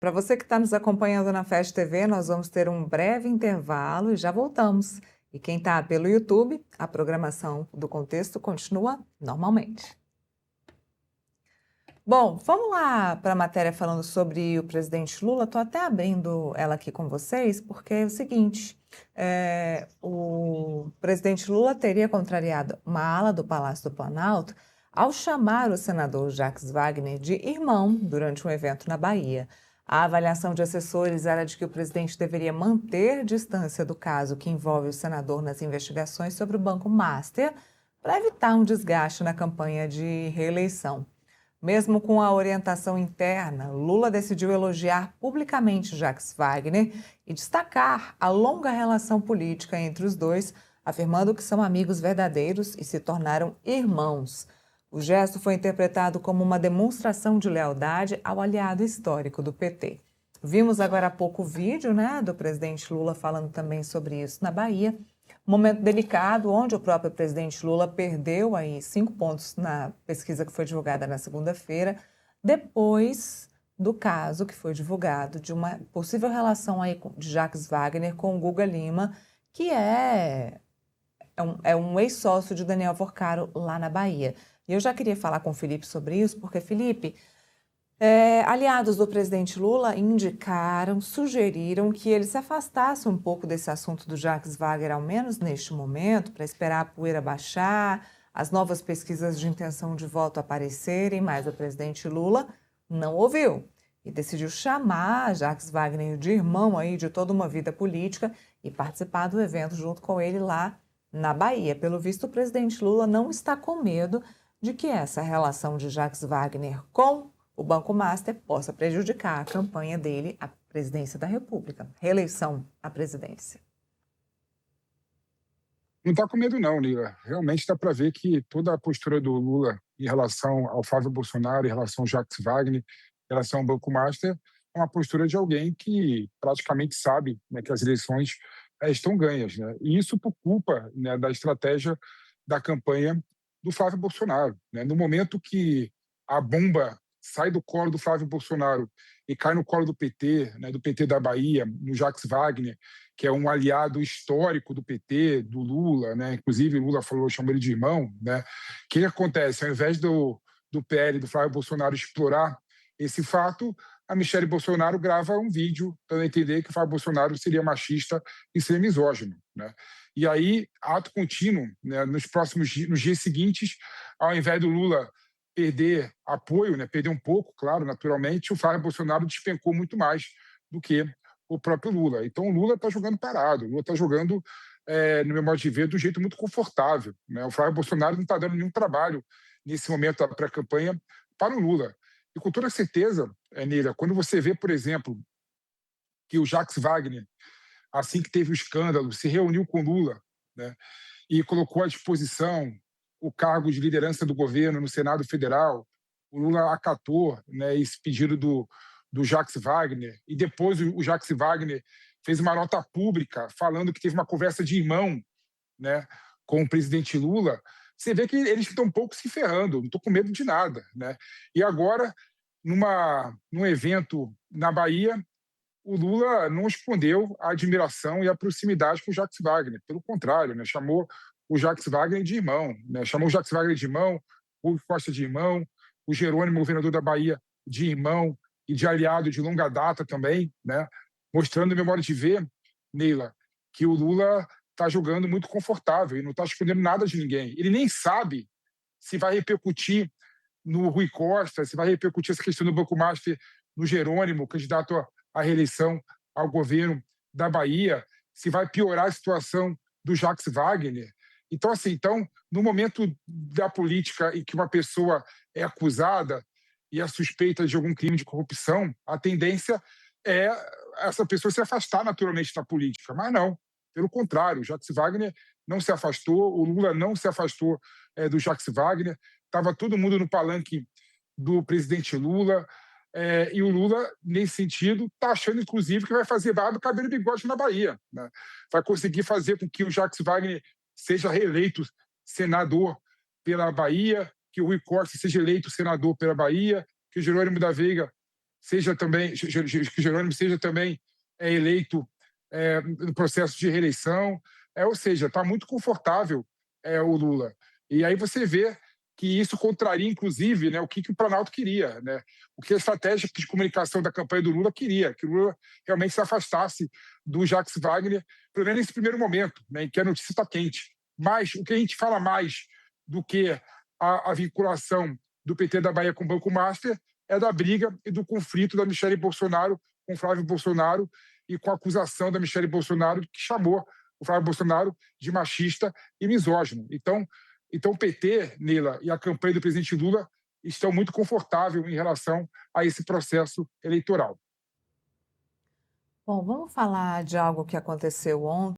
Para você que está nos acompanhando na Fast TV, nós vamos ter um breve intervalo e já voltamos. E quem está pelo YouTube, a programação do Contexto continua normalmente. Bom, vamos lá para a matéria falando sobre o presidente Lula. Estou até abrindo ela aqui com vocês, porque é o seguinte: o presidente Lula teria contrariado uma ala do Palácio do Planalto ao chamar o senador Jacques Wagner de irmão durante um evento na Bahia. A avaliação de assessores era de que o presidente deveria manter distância do caso que envolve o senador nas investigações sobre o Banco Master para evitar um desgaste na campanha de reeleição. Mesmo com a orientação interna, Lula decidiu elogiar publicamente Jacques Wagner e destacar a longa relação política entre os dois, afirmando que são amigos verdadeiros e se tornaram irmãos. O gesto foi interpretado como uma demonstração de lealdade ao aliado histórico do PT. Vimos agora há pouco o vídeo, do presidente Lula falando também sobre isso na Bahia. Momento delicado, onde o próprio presidente Lula perdeu aí 5 pontos na pesquisa que foi divulgada na segunda-feira, depois do caso que foi divulgado de uma possível relação aí de Jacques Wagner com o Guga Lima, que é um ex-sócio de Daniel Porcaro lá na Bahia. E eu já queria falar com o Felipe sobre isso, porque, Felipe, aliados do presidente Lula sugeriram que ele se afastasse um pouco desse assunto do Jacques Wagner, ao menos neste momento, para esperar a poeira baixar, as novas pesquisas de intenção de voto aparecerem, mas o presidente Lula não ouviu e decidiu chamar Jacques Wagner de irmão aí de toda uma vida política e participar do evento junto com ele lá na Bahia. Pelo visto, o presidente Lula não está com medo de que essa relação de Jacques Wagner com o Banco Master possa prejudicar a campanha dele à presidência da República, reeleição à presidência. Não está com medo não, Lila. Realmente dá para ver que toda a postura do Lula em relação ao Flávio Bolsonaro, em relação ao Jacques Wagner, em relação ao Banco Master, é uma postura de alguém que praticamente sabe, né, que as eleições estão ganhas, né? E isso por culpa, né, da estratégia da campanha do Flávio Bolsonaro, né? No momento que a bomba sai do colo do Flávio Bolsonaro e cai no colo do PT, né, do PT da Bahia, no Jacques Wagner, que é um aliado histórico do PT, do Lula, né? Inclusive o Lula chamou ele de irmão, né? O que acontece? Ao invés do PL, do Flávio Bolsonaro, explorar esse fato, a Michele Bolsonaro grava um vídeo dando a entender que o Flávio Bolsonaro seria machista e seria misógino, né? E aí, ato contínuo, né, nos dias seguintes, ao invés do Lula perder apoio, né, perder um pouco, claro, naturalmente, o Flávio Bolsonaro despencou muito mais do que o próprio Lula. Então, o Lula está jogando parado, o Lula está jogando, no meu modo de ver, de um jeito muito confortável, né? O Flávio Bolsonaro não está dando nenhum trabalho nesse momento da pré-campanha para o Lula. E com toda certeza, Neila, quando você vê, por exemplo, que o Jacques Wagner, assim que teve o escândalo, se reuniu com Lula, né, e colocou à disposição o cargo de liderança do governo no Senado Federal, o Lula acatou, né, esse pedido do Jacques Wagner, e depois o Jacques Wagner fez uma nota pública falando que teve uma conversa de irmão, né, com o presidente Lula. Você vê que eles estão um pouco se ferrando, não estou com medo de nada, né? E agora, num evento na Bahia, o Lula não escondeu a admiração e a proximidade com o Jacques Wagner. Pelo contrário, né? Chamou o Jacques Wagner de irmão, né? Chamou o Jacques Wagner de irmão, o Rui Costa de irmão, o Jerônimo, governador da Bahia, de irmão e de aliado de longa data também, né? Mostrando, meu modo de ver, Neila, que o Lula está jogando muito confortável e não está escondendo nada de ninguém. Ele nem sabe se vai repercutir no Rui Costa, se vai repercutir essa questão do Banco Master no Jerônimo, candidato à reeleição ao governo da Bahia, se vai piorar a situação do Jacques Wagner. Então, assim, no momento da política em que uma pessoa é acusada e é suspeita de algum crime de corrupção, a tendência é essa pessoa se afastar naturalmente da política. Mas não, pelo contrário, o Jacques Wagner não se afastou, o Lula não se afastou do Jacques Wagner, estava todo mundo no palanque do presidente Lula, e o Lula, nesse sentido, está achando, inclusive, que vai fazer barba, cabelo e bigode na Bahia, né? Vai conseguir fazer com que o Jacques Wagner seja reeleito senador pela Bahia, que o Rui Costa seja eleito senador pela Bahia, que o Jerônimo da Veiga seja também que Jerônimo seja também eleito no processo de reeleição, ou seja, está muito confortável o Lula. E aí você vê que isso contraria, inclusive, né, o que o Planalto queria, né? O que a estratégia de comunicação da campanha do Lula queria, que o Lula realmente se afastasse do Jacques Wagner, pelo menos nesse primeiro momento, né, em que a notícia está quente. Mas o que a gente fala mais do que a vinculação do PT da Bahia com o Banco Master é da briga e do conflito da Michele Bolsonaro com Flávio Bolsonaro e com a acusação da Michele Bolsonaro, que chamou o Flávio Bolsonaro de machista e misógino. Então o PT, Neila, e a campanha do presidente Lula estão muito confortáveis em relação a esse processo eleitoral. Bom, vamos falar de algo que aconteceu ontem.